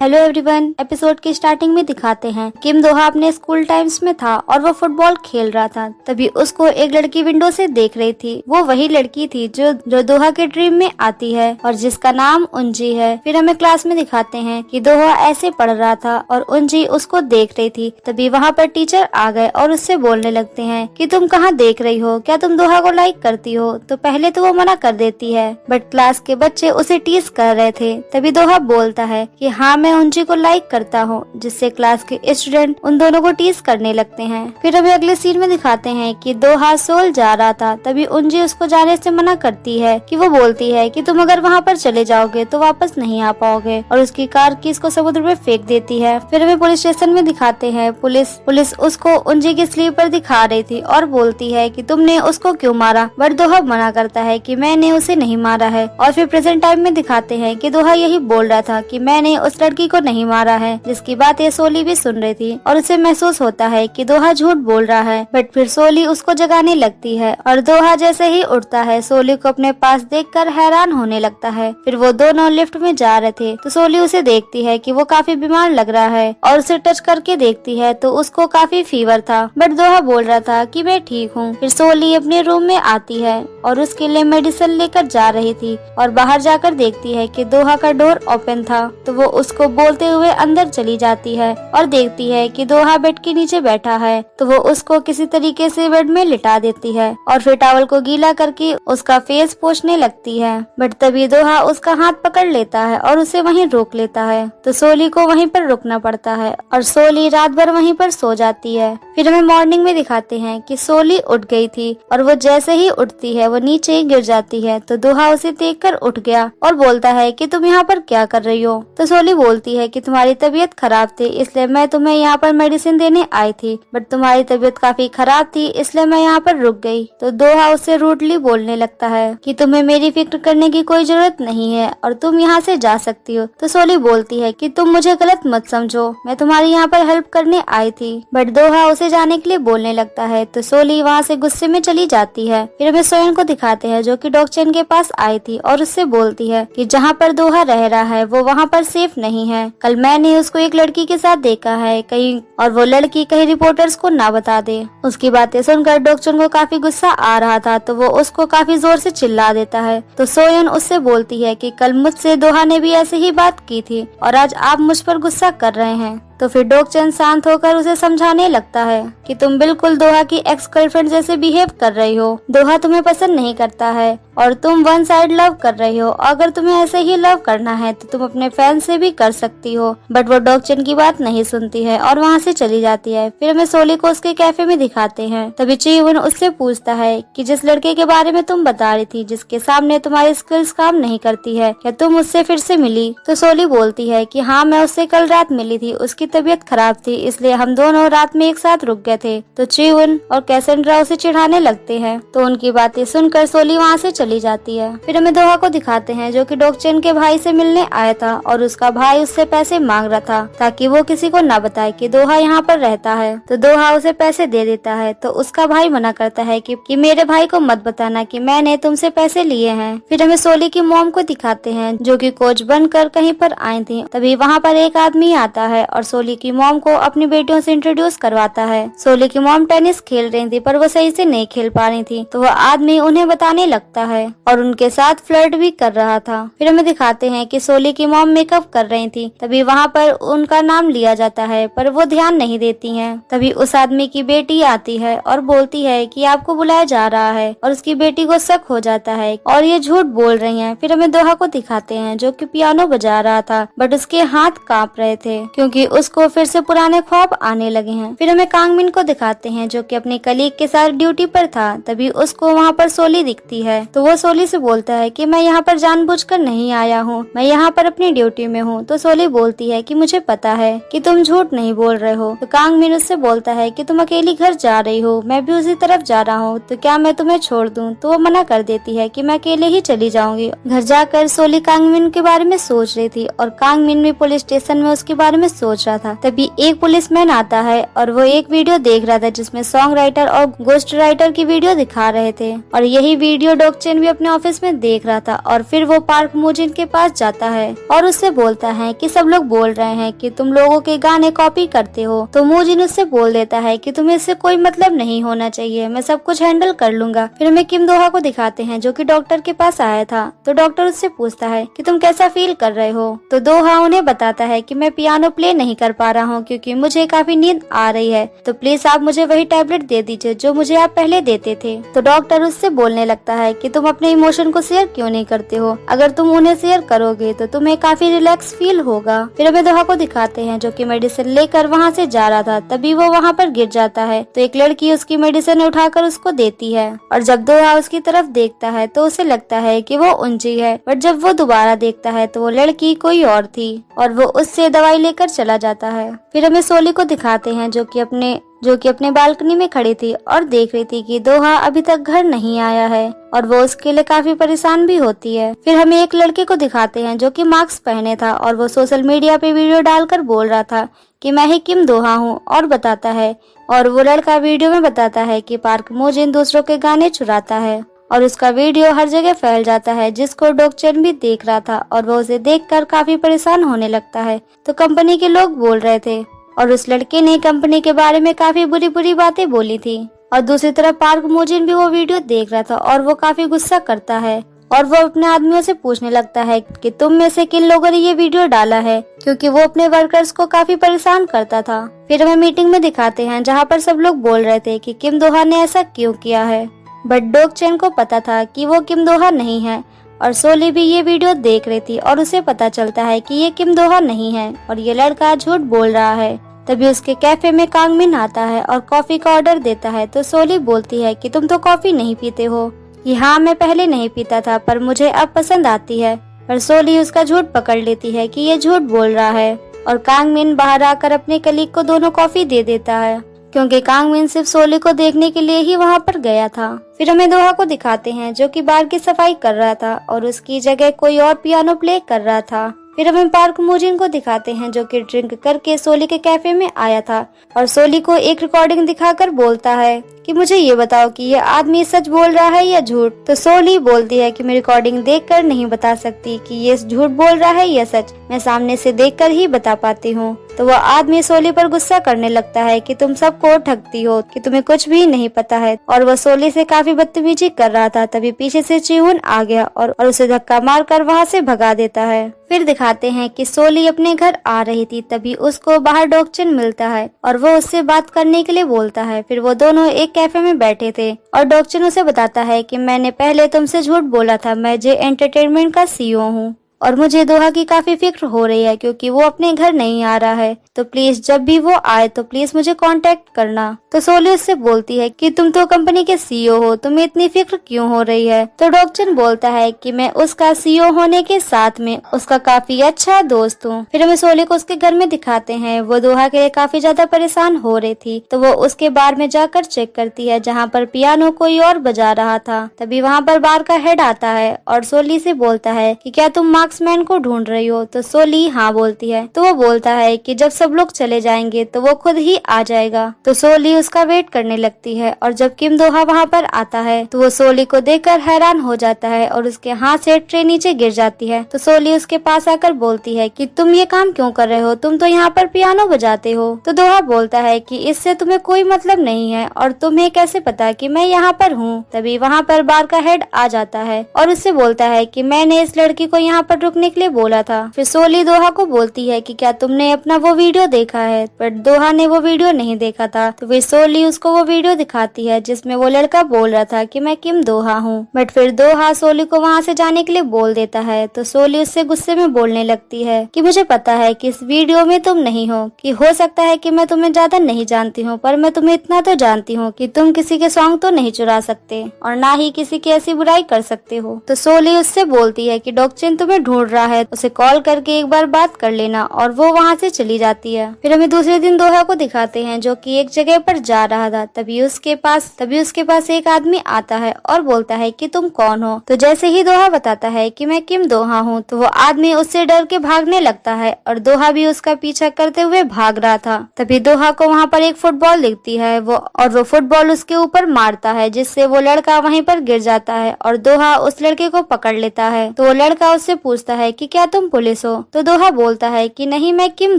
Hello everyone. Episode की starting में दिखाते हैं किम दोहा अपने स्कूल टाइम्स में था और वो फुटबॉल खेल रहा था। तभी उसको एक लड़की विंडो से देख रही थी। वो वही लड़की थी जो दोहा के ड्रीम में आती है और जिसका नाम उंजी है। फिर हमें क्लास में दिखाते हैं कि दोहा ऐसे पढ़ रहा था और उंजी उसको देख रही थी। तभी वहाँ पर टीचर आ गए और उससे बोलने लगते हैं कि तुम कहाँ देख रही हो, क्या तुम दोहा को लाइक करती हो? तो पहले तो वो मना कर देती है, बट क्लास के बच्चे उसे टीज कर रहे थे। तभी दोहा बोलता है कि हाँ, मैं उंजी को लाइक करता हूँ, जिससे क्लास के स्टूडेंट उन दोनों को टीज करने लगते हैं। फिर अभी अगले सीन में दिखाते हैं कि दोहा सोल जा रहा था। तभी उंजी उसको जाने से मना करती है कि वो बोलती है कि तुम अगर वहाँ पर चले जाओगे तो वापस नहीं आ पाओगे, और उसकी कार की इसको समुद्र में फेंक देती है। फिर हमें पुलिस स्टेशन में दिखाते हैं पुलिस उसको उंजी की स्लीव पर दिखा रही थी और बोलती है कि तुमने उसको क्यों मारा, बट दोहा मना करता है कि मैंने उसे नहीं मारा है। और फिर प्रेजेंट टाइम में दिखाते हैं कि दोहा यही बोल रहा था कि मैंने उस लड़की को नहीं मारा है, जिसकी बातें सोली भी सुन रही थी और उसे महसूस होता है कि दोहा झूठ बोल रहा है। बट फिर सोली उसको जगाने लगती है और दोहा जैसे ही उठता है सोली को अपने पास देखकर हैरान होने लगता है। फिर वो दोनों लिफ्ट में जा रहे थे तो सोली उसे देखती है कि वो काफी बीमार लग रहा है और उसे टच करके देखती है तो उसको काफी फीवर था, बट दोहा बोल रहा था कि मैं ठीक हूँ। फिर सोली अपने रूम में आती है और उसके लिए मेडिसिन लेकर जा रही थी और बाहर जाकर देखती है कि दोहा का डोर ओपन था। तो वो उसको बोलते हुए अंदर चली जाती है और देखती है कि दोहा बेड के नीचे बैठा है। तो वो उसको किसी तरीके से बेड में लिटा देती है और फिर टॉवल को गीला करके उसका फेस पोंछने लगती है। बट तभी दोहा उसका हाथ पकड़ लेता है और उसे वहीं रोक लेता है। तो सोली को वहीं पर रुकना पड़ता है और सोली रात भर वहीं पर सो जाती है। फिर हमें मॉर्निंग में दिखाते हैं कि सोली उठ गई थी और वो जैसे ही उठती है वो नीचे गिर जाती है। तो दोहा उसे देखकर उठ गया और बोलता है कि तुम यहाँ पर क्या कर रही हो? तो सोली बोलती है कि तुम्हारी तबीयत खराब थी इसलिए मैं तुम्हें यहाँ पर मेडिसिन देने आई थी, बट तुम्हारी तबीयत काफी खराब थी इसलिए मैं यहाँ पर रुक गई। तो दोहा उससे रूडली बोलने लगता है कि तुम्हें मेरी फिक्र करने की कोई जरूरत नहीं है और तुम यहाँ से जा सकती हो। तो सोली बोलती है कि तुम मुझे गलत मत समझो, मैं तुम्हारी यहाँ पर हेल्प करने आई थी। बट दोहा उसे जाने के लिए बोलने लगता है तो सोली वहाँ से गुस्से में चली जाती है। फिर हमें सोयन को दिखाते हैं जो कि डॉग चेन के पास आई थी और उससे बोलती है कि जहाँ पर दोहा रह रहा है वो वहाँ पर सेफ नहीं है। कल मैंने उसको एक लड़की के साथ देखा है कहीं, और वो लड़की कहीं रिपोर्टर्स को ना बता दे। उसकी बातें सुनकर डॉग चेन को काफी गुस्सा आ रहा था तो वो उसको काफी जोर से चिल्ला देता है। तो सोयन उससे बोलती है कि कल मुझसे दोहा ने भी ऐसे ही बात की थी और आज आप मुझ पर गुस्सा कर रहे हैं। तो फिर डॉग चेन शांत होकर उसे समझाने लगता है कि तुम बिल्कुल दोहा की एक्स गर्लफ्रेंड जैसे बिहेव कर रही हो। दोहा तुम्हें पसंद नहीं करता है और तुम वन साइड लव कर रही हो। अगर तुम्हें ऐसे ही लव करना है तो तुम अपने फैन से भी कर सकती हो। बट वो डॉग चेन की बात नहीं सुनती है और वहाँ से चली जाती है। फिर हमें सोली को उसके कैफे में दिखाते हैं। तभी चीवन उससे पूछता है कि जिस लड़के के बारे में तुम बता रही थी जिसके सामने तुम्हारी स्किल्स काम नहीं करती है, क्या तुम उससे फिर से मिली? तो सोली बोलती है कि हाँ, मैं उससे कल रात मिली थी, उसकी तबीयत खराब थी इसलिए हम दोनों रात में एक साथ रुक गए थे। तो चीवन और कैसेंड्रा उसे चिढ़ाने लगते हैं तो उनकी बातें सुनकर सोली वहाँ से चली जाती है। फिर हमें दोहा को दिखाते हैं जो कि डॉग चेन के भाई से मिलने आया था और उसका भाई उससे पैसे मांग रहा था ताकि वो किसी को ना बताए कि दोहा यहाँ पर रहता है। तो दोहा उसे पैसे दे देता है तो उसका भाई मना करता है कि मेरे भाई को मत बताना कि मैंने तुमसे पैसे लिए हैं। फिर हमें सोली की मॉम को दिखाते हैं जो कि कोच बनकर कहीं पर आई थी। तभी वहाँ पर एक आदमी आता है और सोली की मॉम को अपनी बेटियों से इंट्रोड्यूस करवाता है। सोली की मॉम टेनिस खेल रही थी पर वो सही से नहीं खेल पा रही थी तो वो आदमी उन्हें बताने लगता है और उनके साथ फ्लर्ट भी कर रहा था। फिर हमें दिखाते हैं कि सोली की मॉम मेकअप कर रही थी। तभी वहाँ पर उनका नाम लिया जाता है पर वो ध्यान नहीं देती हैं। तभी उस आदमी की बेटी आती है और बोलती है कि आपको बुलाया जा रहा है और उसकी बेटी को शक हो जाता है और ये झूठ बोल रही हैं। फिर हमें दोहा को दिखाते हैं जो कि पियानो बजा रहा था बट उसके हाथ कांप रहे थे क्योंकि उसको फिर से पुराने ख्वाब आने लगे हैं। फिर हमें कांगमिन को दिखाते हैं जो कि अपनी कलीग के साथ ड्यूटी पर था। तभी उसको वहाँ पर सोली दिखती है तो वो सोली से बोलता है कि मैं यहाँ पर जानबूझकर नहीं आया हूँ, मैं यहाँ पर अपनी ड्यूटी में हूँ। तो सोली बोलती है कि मुझे पता है कि तुम झूठ नहीं बोल रहे हो। तो कांग मिन उससे बोलता है कि तुम अकेली घर जा रही हो, मैं भी उसी तरफ जा रहा हूँ, तो क्या मैं तुम्हें छोड़ दूँ? तो वो मना कर देती है कि मैं अकेले ही चली जाऊंगी। घर जाकर सोली कांग मिन के बारे में सोच रही थी और कांग मिन भी पुलिस स्टेशन में उसके बारे में सोच रहा था। तभी एक पुलिसमैन आता है और वो एक वीडियो देख रहा था जिसमें सॉन्ग राइटर और गोस्ट राइटर की वीडियो दिखा रहे थे, और यही वीडियो डॉग चेन भी अपने ऑफिस में देख रहा था। और फिर वो पार्क मूजिन के पास जाता है और उससे बोलता है कि सब लोग बोल रहे हैं कि तुम लोगों के गाने कॉपी करते हो। तो मूजिन उससे बोल देता है कि तुम्हें इससे कोई मतलब नहीं होना चाहिए, मैं सब कुछ हैंडल कर लूंगा। फिर हमें किम दोहा को दिखाते हैं जो कि डॉक्टर के पास आया था। तो डॉक्टर उससे पूछता है कि तुम कैसा फील कर रहे हो? तो दोहा उन्हें बताता है कि मैं पियानो प्ले नहीं कर पा रहा हूँ क्योंकि मुझे काफी नींद आ रही है, तो प्लीज आप मुझे वही टैबलेट दे दीजिए जो मुझे आप पहले देते थे। तो डॉक्टर उससे बोलने लगता है कि तुम अपने इमोशन को शेयर क्यों नहीं करते हो? अगर तुम उन्हें शेयर करोगे तो तुम्हें काफी रिलैक्स फील होगा। फिर हमें दोहा को दिखाते हैं जो कि मेडिसिन लेकर वहाँ से जा रहा था। तभी वो वहाँ पर गिर जाता है तो एक लड़की उसकी मेडिसिन उठाकर उसको देती है, और जब दोहा उसकी तरफ देखता है तो उसे लगता है कि वो उंची है, बट जब वो दोबारा देखता है तो वो लड़की कोई और थी और वो उससे दवाई लेकर चला जाता है। फिर हमें सोली को दिखाते हैं जो कि अपने बालकनी में खड़ी थी और देख रही थी कि दोहा अभी तक घर नहीं आया है, और वो उसके लिए काफी परेशान भी होती है। फिर हमें एक लड़के को दिखाते हैं जो कि मास्क पहने था और वो सोशल मीडिया पे वीडियो डालकर बोल रहा था कि मैं ही किम दोहा हूँ, और बताता है, और वो लड़का वीडियो में बताता है कि पार्क मूजिन दूसरों के गाने चुराता है, और उसका वीडियो हर जगह फैल जाता है जिसको डॉग चेन भी देख रहा था, और वो उसे देखकर काफी परेशान होने लगता है। तो कंपनी के लोग बोल रहे थे और उस लड़के ने कंपनी के बारे में काफी बुरी बुरी बातें बोली थी, और दूसरी तरफ पार्क मूजिन भी वो वीडियो देख रहा था और वो काफी गुस्सा करता है, और वो अपने आदमियों से पूछने लगता है कि तुम में से किन लोगों ने ये वीडियो डाला है, क्योंकि वो अपने वर्कर्स को काफी परेशान करता था। फिर हमें मीटिंग में दिखाते हैं जहाँ पर सब लोग बोल रहे थे कि किम दोहा ने ऐसा क्यों किया है, बट डॉग चेन को पता था कि वो किम दोहा नहीं है, और सोली भी ये वीडियो देख रही थी और उसे पता चलता है कि ये किम दोहा नहीं है और ये लड़का झूठ बोल रहा है। तभी उसके कैफे में कांग मिन आता है और कॉफी का ऑर्डर देता है। तो सोली बोलती है कि तुम तो कॉफी नहीं पीते हो। कि हाँ, मैं पहले नहीं पीता था पर मुझे अब पसंद आती है। पर सोली उसका झूठ पकड़ लेती है कि ये झूठ बोल रहा है, और कांग मिन बाहर आकर अपने कलीग को दोनों कॉफी दे देता है क्योंकि कांग मिन सिर्फ सोली को देखने के लिए ही वहाँ पर गया था। फिर हमें दोहा को दिखाते हैं जो कि बार की सफाई कर रहा था और उसकी जगह कोई और पियानो प्ले कर रहा था। फिर हमें पार्क मूजिन को दिखाते हैं जो कि ड्रिंक करके सोली के कैफे में आया था और सोली को एक रिकॉर्डिंग दिखाकर बोलता है कि मुझे ये बताओ कि ये आदमी सच बोल रहा है या झूठ। तो सोली बोलती है कि मैं रिकॉर्डिंग देखकर नहीं बता सकती कि ये झूठ बोल रहा है या सच, मैं सामने से देखकर ही बता पाती हूँ। तो वह आदमी सोली पर गुस्सा करने लगता है कि तुम सबको ठगती हो, कि तुम्हें कुछ भी नहीं पता है, और वह सोली से काफी बदतमीजी कर रहा था। तभी पीछे से चिहुन आ गया और उसे धक्का मारकर वहाँ से भगा देता है। फिर दिखाते हैं कि सोली अपने घर आ रही थी, तभी उसको बाहर डॉग चेन मिलता है और वो उससे बात करने के लिए बोलता है। फिर वो दोनों एक कैफे में बैठे थे और डॉग चेन उसे बताता है कि मैंने पहले तुमसे झूठ बोला था, मैं जे एंटरटेनमेंट का सीईओ हूँ और मुझे दोहा की काफी फिक्र हो रही है क्योंकि वो अपने घर नहीं आ रहा है, तो प्लीज जब भी वो आए तो प्लीज मुझे कांटेक्ट करना। तो सोली उससे बोलती है कि तुम तो कंपनी के सीईओ हो, तुम्हें इतनी फिक्र क्यों हो रही है। तो डॉग चेन बोलता है कि मैं उसका सीईओ होने के साथ में उसका काफी अच्छा दोस्त हूँ। फिर हमें सोली को उसके घर में दिखाते हैं। वो दोहा के लिए काफी ज्यादा परेशान हो रही थी, तो वो उसके बार में जाकर चेक करती है जहाँ पर पियानो कोई और बजा रहा था। तभी वहाँ पर बार का हेड आता है और सोली से बोलता है कि क्या तुम मार्क्समैन को ढूंढ रही हो। तो सोली हाँ बोलती है। तो वो बोलता है कि जब सब लोग चले जाएंगे तो वो खुद ही आ जाएगा। तो सोली उसका वेट करने लगती है और जब किम दोहा वहाँ पर आता है तो वो सोली को देखकर हैरान हो जाता है और उसके हाथ से ट्रे नीचे गिर जाती है। तो सोली उसके पास आकर बोलती है कि तुम ये काम क्यों कर रहे हो, तुम तो यहाँ पर पियानो बजाते हो। तो दोहा बोलता है कि इससे तुम्हें कोई मतलब नहीं है और तुम्हें कैसे पता कि मैं यहाँ पर हूँ। तभी वहाँ पर बार का हेड आ जाता है और उससे बोलता है कि मैंने इस लड़की को यहाँ पर रुकने के लिए बोला था। फिर सोली दोहा को बोलती है कि क्या तुमने अपना वो वीडियो देखा है, पर दोहा ने वो वीडियो नहीं देखा था। तो फिर सोली उसको वो वीडियो दिखाती है जिसमें वो लड़का बोल रहा था कि मैं किम दोहा हूँ, बट फिर दोहा सोली को वहाँ से जाने के लिए बोल देता है। तो सोली उससे गुस्से में बोलने लगती है कि मुझे पता है कि इस वीडियो में तुम नहीं हो, कि हो सकता है कि मैं तुम्हें ज्यादा नहीं जानती हूँ पर मैं तुम्हें इतना तो जानती हूँ कि तुम किसी के सॉन्ग तो नहीं चुरा सकते और ना ही किसी की ऐसी बुराई कर सकते हो। तो सोली उससे बोलती है कि डॉग चेन तुम्हें ढूंढ रहा है, उसे कॉल करके एक बार बात कर लेना। और वो वहाँ से चली जाती है। फिर हमें दूसरे दिन दोहा को दिखाते हैं जो कि एक जगह पर जा रहा था। तभी उसके पास एक आदमी आता है और बोलता है कि तुम कौन हो। तो जैसे ही दोहा बताता है कि मैं किम दोहा हूँ, तो वो आदमी उससे डर के भागने लगता है और दोहा भी उसका पीछा करते हुए भाग रहा था। तभी दोहा को वहाँ पर एक फुटबॉल दिखती है वो फुटबॉल उसके ऊपर मारता है, जिससे वो लड़का वहीं पर गिर जाता है और दोहा उस लड़के को पकड़ लेता है। तो वो लड़का उससे पूछता है कि क्या तुम पुलिस हो? तो दोहा बोलता है कि नहीं, मैं किम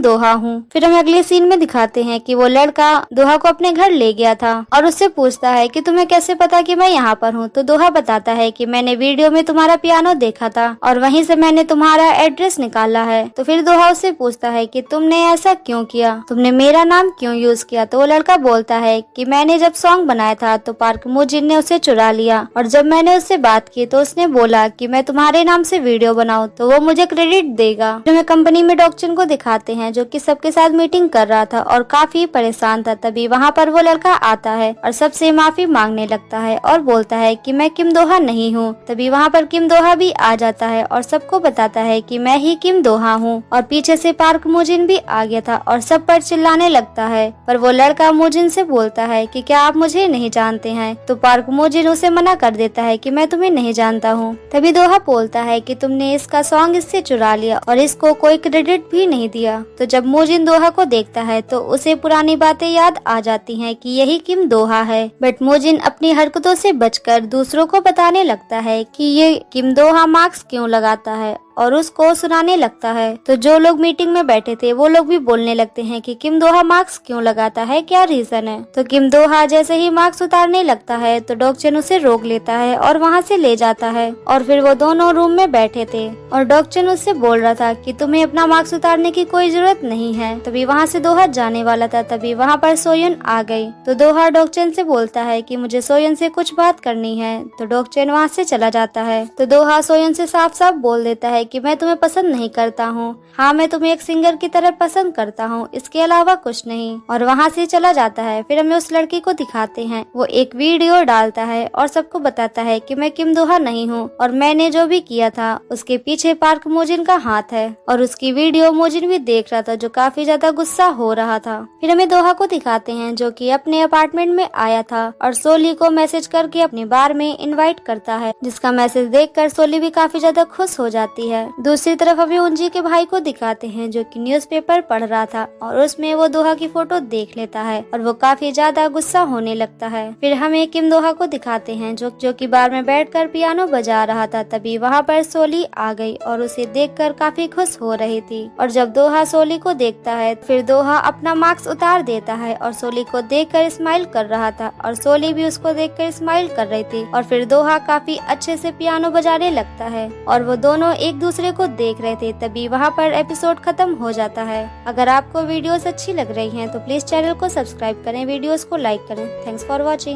दोहा हूँ। फिर हम अगले सीन में दिखाते हैं कि वो लड़का दोहा को अपने घर ले गया था और उससे पूछता है कि तुम्हें कैसे पता कि मैं यहाँ पर हूँ? तो दोहा बताता है कि मैंने वीडियो में तुम्हारा पियानो देखा था और वहीं से मैंने तुम्हारा एड्रेस निकाला है। तो फिर दोहा उससे पूछता है कि तुमने ऐसा क्यों किया, तुमने मेरा नाम क्यों यूज किया? तो वो लड़का बोलता है कि मैंने जब सॉन्ग बनाया था तो पार्क मुजिन ने उसे चुरा लिया और जब मैंने उससे बात की तो उसने बोला कि मैं तुम्हारे नाम से वीडियो बनाऊं तो वो मुझे क्रेडिट देगा। हमें कंपनी में डॉक्चन को दिखाते हैं जो कि सबके साथ मीटिंग कर रहा था और काफी परेशान था। तभी वहाँ पर वो लड़का आता है और सबसे माफी मांगने लगता है और बोलता है कि मैं किम दोहा नहीं हूँ। तभी वहाँ पर किम दोहा भी आ जाता है और सबको बताता है कि मैं ही किम दोहा हूँ। और पीछे से पार्क मुजिन भी आ गया था और सब पर चिल्लाने लगता है। पर वो लड़का मुजिन से बोलता है कि क्या आप मुझे नहीं जानते हैं? तो पार्क मुजिन उसे मना कर देता है कि मैं तुम्हें नहीं जानता हूँ। तभी दोहा बोलता है कि तुमने इसका सॉन्ग इससे चुरा लिया और इसको कोई क्रेडिट भी नहीं दिया। तो जब मुजिन दोहा को देखता है तो उसे पुरानी बातें याद आ जाती हैं कि यही किम दोहा है। बट मुजिन अपनी हरकतों से बचकर दूसरों को बताने लगता है कि ये किम दोहा मार्क्स क्यों लगाता है और उसको सुनाने लगता है। तो जो लोग मीटिंग में बैठे थे वो लोग भी बोलने लगते हैं कि किम दोहा मार्क्स क्यों लगाता है, क्या रीजन है? तो किम दोहा जैसे ही मार्क्स उतारने लगता है तो डॉक्चन उसे रोक लेता है और वहाँ से ले जाता है। और फिर वो दोनों रूम में बैठे थे और डॉक्चन उससे बोल रहा था कि तुम्हें अपना मार्क्स उतारने की कोई जरूरत नहीं है। तभी वहाँ से दोहा जाने वाला था, तभी वहाँ पर सोयन आ गई। तो दोहा डॉक्चन से बोलता है कि मुझे सोयन से कुछ बात करनी है। तो डॉक्चन वहाँ से चला जाता है। तो दोहा सोयन से साफ साफ बोल देता है कि मैं तुम्हें पसंद नहीं करता हूँ। हाँ, मैं तुम्हें एक सिंगर की तरह पसंद करता हूँ, इसके अलावा कुछ नहीं। और वहाँ से चला जाता है। फिर हमें उस लड़की को दिखाते हैं, वो एक वीडियो डालता है और सबको बताता है कि मैं किम दोहा नहीं हूँ और मैंने जो भी किया था उसके पीछे पार्क मोजिन का हाथ है। और उसकी वीडियो मोजिन भी देख रहा था जो काफी ज्यादा गुस्सा हो रहा था। फिर हमें दोहा को दिखाते हैं जो कि अपने अपार्टमेंट में आया था और सोली को मैसेज करके अपने बार में इनवाइट करता है, जिसका मैसेज देखकर सोली भी काफी ज्यादा खुश हो जाती है। दूसरी तरफ अभी उंजी के भाई को दिखाते हैं जो कि न्यूज़पेपर पढ़ रहा था और उसमें वो दोहा की फोटो देख लेता है और वो काफी ज्यादा गुस्सा होने लगता है। फिर हमें किम दोहा को दिखाते हैं जो कि बार में बैठकर पियानो बजा रहा था। तभी वहाँ पर सोली आ गई और उसे देखकर काफी खुश हो रही थी। और जब दोहा सोली को देखता है फिर दोहा अपना मार्क्स उतार देता है और सोली को देखकर स्माइल कर रहा था और सोली भी उसको देखकर स्माइल कर रही थी। और फिर दोहा काफी अच्छे से पियानो बजाने लगता है और वो दोनों एक दूसरे को देख रहे थे। तभी वहाँ पर एपिसोड खत्म हो जाता है। अगर आपको वीडियोस अच्छी लग रही हैं तो प्लीज चैनल को सब्सक्राइब करें, वीडियोस को लाइक करें। Thanks for watching.